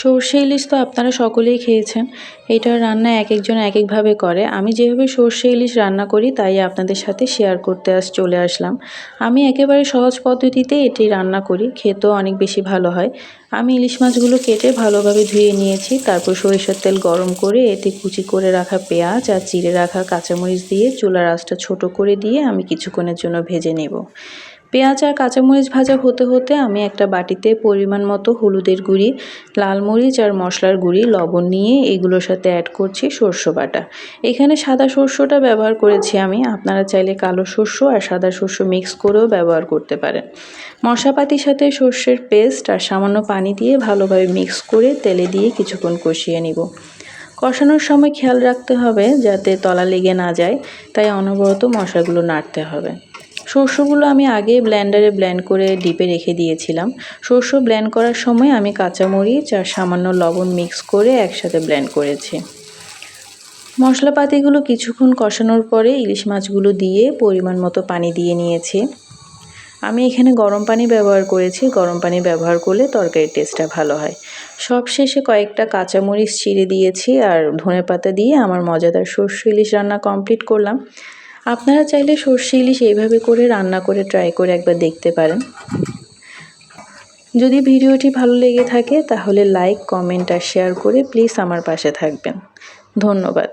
সর্ষে ইলিশ তো আপনারা সকলেই খেয়েছেন। এটার রান্না একেকজন একেকভাবে করে। আমি যেভাবে সর্ষে ইলিশ রান্না করি তাই আপনাদের সাথে শেয়ার করতে চলে আসলাম। আমি একেবারে সহজ পদ্ধতিতে এটি রান্না করি, খেতেও অনেক বেশি ভালো হয়। আমি ইলিশ মাছগুলো কেটে ভালোভাবে ধুয়ে নিয়েছি, তারপর সরিষার তেল গরম করে এতে কুচি করে রাখা পেঁয়াজ আর চিড়ে রাখা কাঁচামরিচ দিয়ে চুলার আঁচটা ছোট করে দিয়ে আমি কিছুক্ষণের জন্য ভেজে নেব। পেঁয়াজ আর কাঁচামরিচ ভাজা হতে হতে আমি একটা বাটিতে পরিমাণ মতো হলুদের গুঁড়ি, লাল মরিচ আর মশলার গুঁড়ি, লবণ নিয়ে এগুলোর সাথে অ্যাড করছি সরষে বাটা। এখানে সাদা সরষেটা ব্যবহার করেছি আমি, আপনারা চাইলে কালো সরষে আর সাদা সরষে মিক্স করেও ব্যবহার করতে পারেন। মশলাপাতির সাথে সরষের পেস্ট আর সামান্য পানি দিয়ে ভালোভাবে মিক্স করে তেলে দিয়ে কিছুক্ষণ কষিয়ে নিব। কষানোর সময় খেয়াল রাখতে হবে যাতে তলা লেগে না যায়, তাই অনবরত মশলাগুলো নাড়তে হবে। সরষেগুলো আমি আগে ব্লেন্ডারে ব্লেন্ড করে ডিপে রেখে দিয়েছিলাম। সরষে ব্লেন্ড করার সময় আমি কাঁচামরিচ আর সামান্য লবণ মিক্স করে একসাথে ব্লেন্ড করেছি। মশলাপাতিগুলো কিছুক্ষণ কষানোর পরে ইলিশ মাছগুলো দিয়ে পরিমাণ মতো পানি দিয়ে নিয়েছি। আমি এখানে গরম পানি ব্যবহার করেছি, গরম পানি ব্যবহার করলে তরকারির টেস্টটা ভালো হয়। সবশেষে কয়েকটা কাঁচামরিচ চিড়ে দিয়েছি আর ধনেপাতা দিয়ে আমার মজাদার সর্ষে ইলিশ রান্না কমপ্লিট করলাম। আপনারা চাইলে সর্ষে ইলিশ এইভাবে করে রান্না করে ট্রাই করে একবার দেখতে পারেন। যদি ভিডিওটি ভালো লেগে থাকে তাহলে লাইক, কমেন্ট আর শেয়ার করে প্লিজ আমার পাশে থাকবেন। ধন্যবাদ।